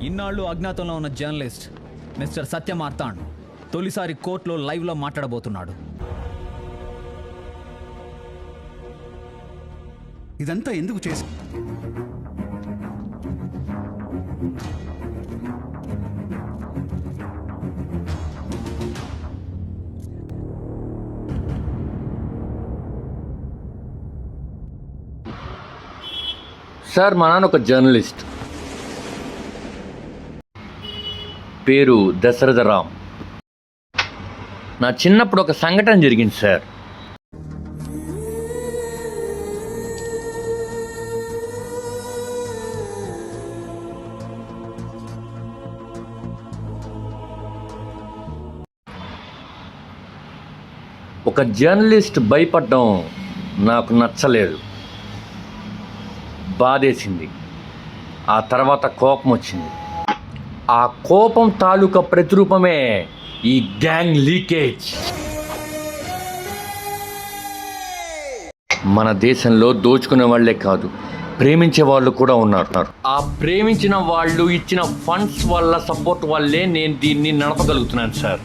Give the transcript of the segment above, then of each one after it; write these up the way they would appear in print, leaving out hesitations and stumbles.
ఇన్నాళ్ళు అజ్ఞాతంలో ఉన్న journalist mister సత్య మార్తాండ్ తొలిసారి కోర్టులో లైవ్లో మాట్లాడబోతున్నాడు. ఇదంతా ఎందుకు చేసి సార్, మా నాన్న ఒక జర్నలిస్ట్, పేరు దశరథరామ్. నా చిన్నప్పుడు ఒక సంఘటన జరిగింది సార్. ఒక జర్నలిస్ట్ భయపడడం నాకు నచ్చలేదు, బాధేసింది. ఆ తర్వాత కోపం వచ్చింది. ఆ కోపం తాలూకా ప్రతిరూపమే ఈ గ్యాంగ్ లీకేజ్. మన దేశంలో దోచుకునే వాళ్లే కాదు, ప్రేమించే వాళ్ళు కూడా ఉన్నారు. ఆ ప్రేమించిన వాళ్ళు ఇచ్చిన ఫండ్స్ వల్ల, సపోర్ట్ వల్లే నేను దీన్ని నడపగలుగుతున్నాను సార్.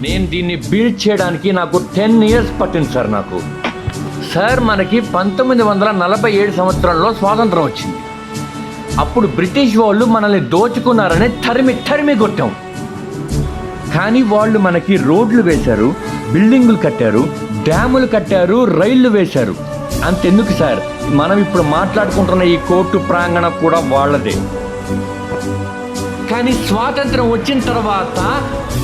నేను దీన్ని బిల్డ్ చేయడానికి నాకు 10 years పట్టింది సార్. నాకు సార్, మనకి 1947 సంవత్సరంలో స్వాతంత్రం వచ్చింది. అప్పుడు బ్రిటిష్ వాళ్ళు మనల్ని దోచుకున్నారని తరిమి కొట్టాం. కానీ వాళ్ళు మనకి రోడ్లు వేశారు, బిల్డింగులు కట్టారు, డ్యాములు కట్టారు, రైళ్లు వేశారు. అంతెందుకు సార్, మనం ఇప్పుడు మాట్లాడుకుంటున్న ఈ కోర్టు ప్రాంగణం కూడా వాళ్ళదే. కానీ స్వాతంత్రం వచ్చిన తర్వాత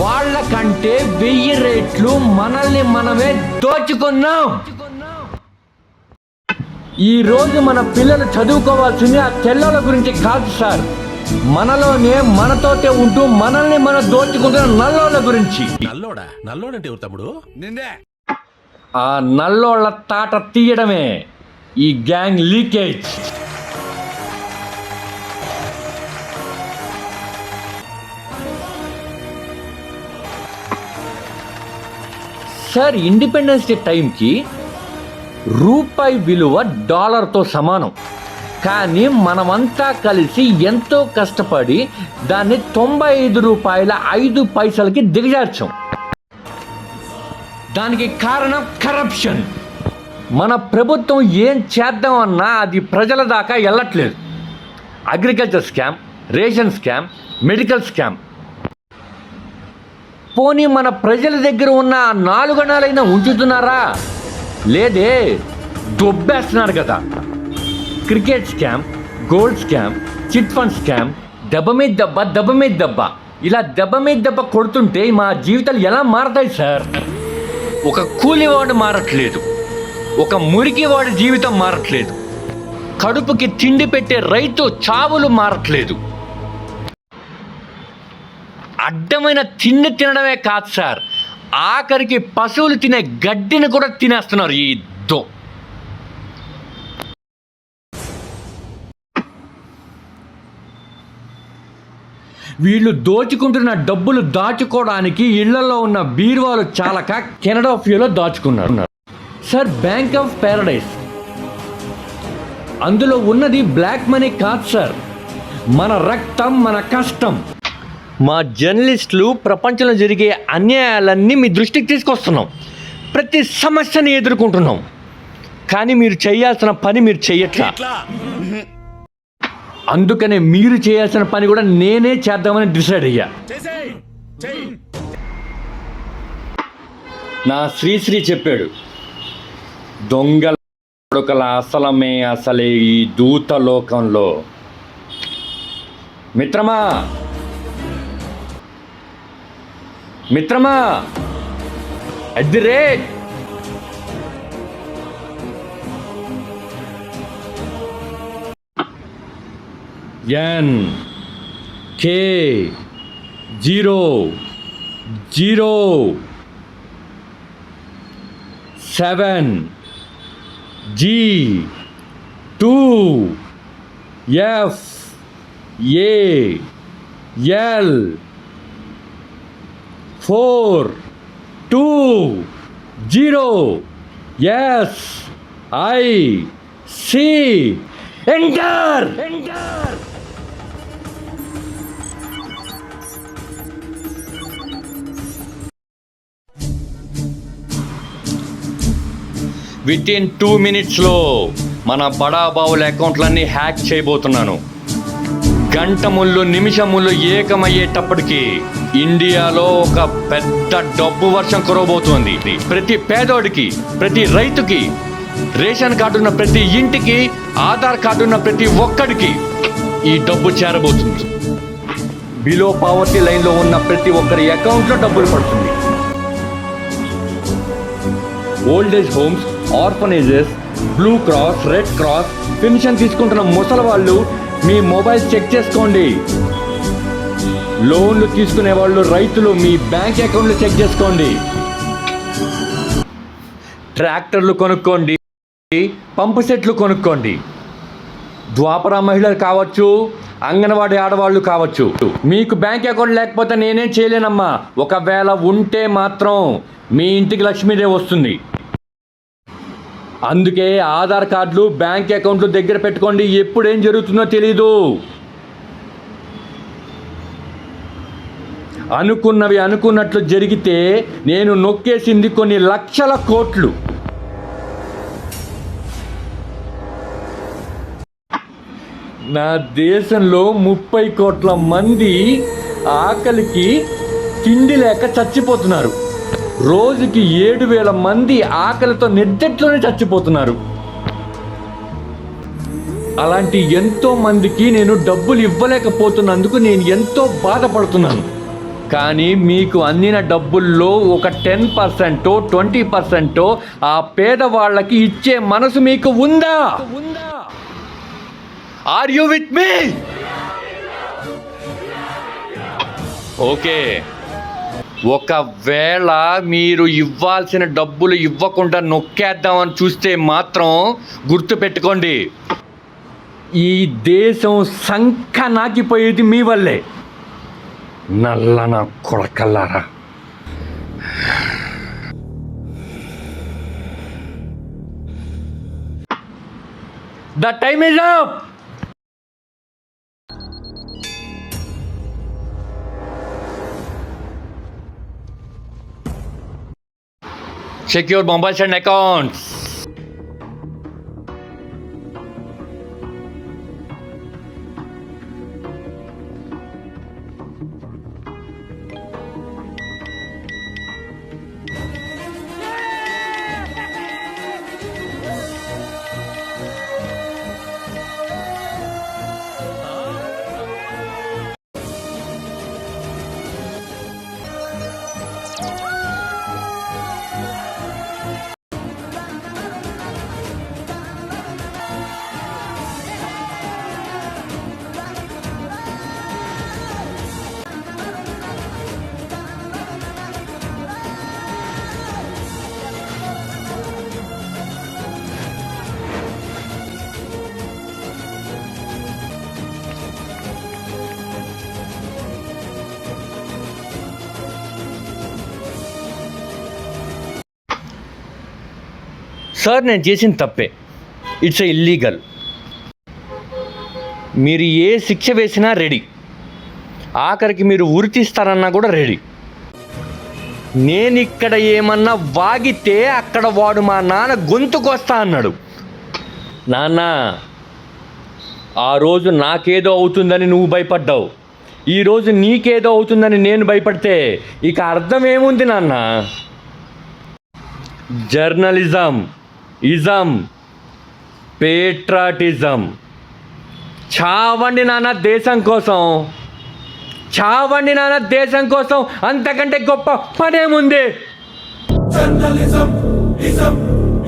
వాళ్ళకంటే 1000 రెట్లు మనల్ని మనమే దోచుకున్నాం. ఈ రోజు మన పిల్లలు చదువుకోవాల్సింది ఆ తెల్లల గురించి కాదు సార్, మనలోనే మనతోటే ఉంటూ మనల్ని మనం దోచుకుంటున్న నల్లోళ్ళ గురించి. నల్లోడంటే ఎవరు తమ్ముడు? నిన్నే. ఆ నల్లోళ్ళ తాట తీయడమే ఈ gang leakage. Sir, independence day టైంకి రూపాయి విలువ $1తో సమానం. కానీ మనమంతా కలిసి ఎంతో కష్టపడి దాన్ని 95 రూపాయల 5 పైసలకి దిగజార్చాం. దానికి కారణం కరప్షన్. మన ప్రభుత్వం ఏం చేద్దామన్నా అది ప్రజల దాకా వెళ్ళట్లేదు. Agriculture scam, ration scam, medical scam. పోనీ మన ప్రజల దగ్గర ఉన్న 4 అణాలైనా ఉంచుతున్నారా? లేదే, దొబ్బేస్తున్నారు కదా. Cricket scam, gold scam, chit fund scam, దెబ్బ మీద దెబ్బ, ఇలా దెబ్బ మీద దెబ్బ కొడుతుంటే మా జీవితాలు ఎలా మారతాయి సార్? ఒక కూలివాడు మారట్లేదు, ఒక మురికివాడి జీవితం మారట్లేదు, కడుపుకి తిండి పెట్టే రైతు చావులు మారట్లేదు. అడ్డమైన తిండి తినడమే కాదు సార్, ఆఖరికి పశువులు తినే గడ్డిని కూడా తినేస్తున్నారు ఈ వీళ్ళు దోచుకుంటున్న డబ్బులు దాచుకోవడానికి ఇళ్లలో ఉన్న బీరువాలు చాలక కెనడా ఫ్యూలో దాచుకున్నారు సార్. బ్యాంక్ ఆఫ్ ప్యారడైస్, అందులో ఉన్నది బ్లాక్ మనీ కాదు సార్, మన రక్తం, మన కష్టం. మా జర్నలిస్టులు ప్రపంచంలో జరిగే అన్యాయాలన్నీ మీ దృష్టికి తీసుకొస్తున్నాం. ప్రతి సమస్యని ఎదుర్కొంటున్నాం. కానీ మీరు చేయాల్సిన పని మీరు చెయ్యట్లా. అందుకనే మీరు చేయాల్సిన పని కూడా నేనే చేద్దామని డిసైడ్ అయ్యా. నా శ్రీశ్రీ చెప్పాడు, దొంగల కొడుకల అసలమే అసలే ఈ దూత లోకంలో. మిత్రమా, at the rate N K 0 0 7 G 2 F A L 4 2 0 S I C. Enter. Within 2 minutesలో మన బడాబావుల అకౌంట్లన్నీ హ్యాక్ చేయబోతున్నాను. గంట ముళ్ళు నిమిషములు ఏకమయ్యేటప్పటికి ఇండియాలో ఒక పెద్ద డబ్బు వర్షం కురవబోతోంది. ప్రతి పేదోడికి, ప్రతి రైతుకి, రేషన్ కార్డు ఉన్న ప్రతి ఇంటికి, ఆధార్ కార్డు ఉన్న ప్రతి ఒక్కడికి ఈ డబ్బు చేరబోతుంది. బిలో పావర్టీ లైన్లో ఉన్న ప్రతి ఒక్కరి అకౌంట్లో డబ్బులు పడుతుంది. Old age homes, orphanages, blue cross, red cross, pension తీసుకుంటున్న ముసలి వాళ్ళు మీ మొబైల్ చెక్ చేసుకోండి. లోన్లు తీసుకునే వాళ్ళు, రైతులు మీ బ్యాంక్ అకౌంట్లు చెక్ చేసుకోండి. ట్రాక్టర్లు కొనుక్కోండి, పంపు సెట్లు కొనుక్కోండి. ద్వాపర మహిళలు కావచ్చు, అంగన్వాడీ ఆడవాళ్ళు కావచ్చు. మీకు బ్యాంక్ అకౌంట్ లేకపోతే నేనేం చేయలేనమ్మా. ఒకవేళ ఉంటే మాత్రం మీ ఇంటికి లక్ష్మీదేవి వస్తుంది. అందుకే ఆధార్ కార్డులు, బ్యాంక్ అకౌంట్లు దగ్గర పెట్టుకోండి. ఎప్పుడు ఏం జరుగుతుందో తెలీదు. అనుకున్నవి అనుకున్నట్లు జరిగితే నేను నొక్కేసింది కొన్ని లక్షల కోట్లు. నా దేశంలో 30 కోట్ల మంది ఆకలికి తిండి లేక చచ్చిపోతున్నారు. రోజుకి 7,000 మంది ఆకలితో నిద్దట్లోనే చచ్చిపోతున్నారు. అలాంటి ఎంతో మందికి నేను డబ్బులు ఇవ్వలేకపోతున్నందుకు నేను ఎంతో బాధపడుతున్నాను. కానీ మీకు అందిన డబ్బుల్లో ఒక 10%, 20% ఆ పేదవాళ్ళకి ఇచ్చే మనసు మీకు ఉందా? Are you with me? Okay. ఒకవేళ మీరు ఇవ్వాల్సిన డబ్బులు ఇవ్వకుండా నొక్కేద్దామని చూస్తే మాత్రం గుర్తుపెట్టుకోండి, ఈ దేశం సంఖ నాకిపోయేది మీ వల్లే. నల్ల నా కొడకల్లారా. The time is up. Check your mobiles and accounts. Sir, నేను చేసిన తప్పే. It's illegal. మీరు ఏ శిక్ష వేసినా రెడీ. ఆఖరికి మీరు ఉరి తీస్తారన్నా కూడా రెడీ. నేను ఇక్కడ ఏమన్నా వాగితే అక్కడ వాడు మా నాన్న గొంతుకొస్తా అన్నాడు. నాన్న, ఆ రోజు నాకేదో అవుతుందని నువ్వు భయపడ్డావు. ఈరోజు నీకేదో అవుతుందని నేను భయపడితే ఇక అర్థం ఏముంది నాన్న? Journalism, ism, patriotism. చావండి నాన్న దేశం కోసం, చావండి నాన్న దేశం కోసం. అంతకంటే గొప్ప పనేముంది? జర్నలిజం, ఇజం,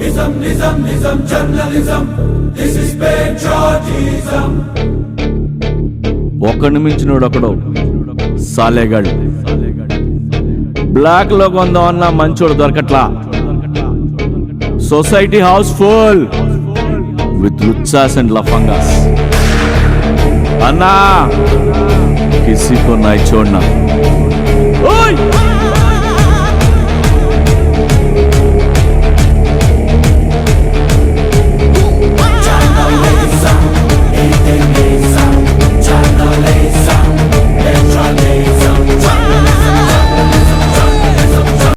ఇజం, నిజం, నిజం, జర్నలిజం. This is పేట్రాటిజం. ఒక్కడిని మించినోడు ఒకడు సాలేగాడు. బ్లాక్ లో కొందామన్నా మంచోడు దొరకట్లా. సొసైటీ హౌస్ ఫుల్ విత్ లుచ్చాస్ అండ్ లఫంగాస్. అన్నా కిసి కో నై చోడ్నా. ఓయ్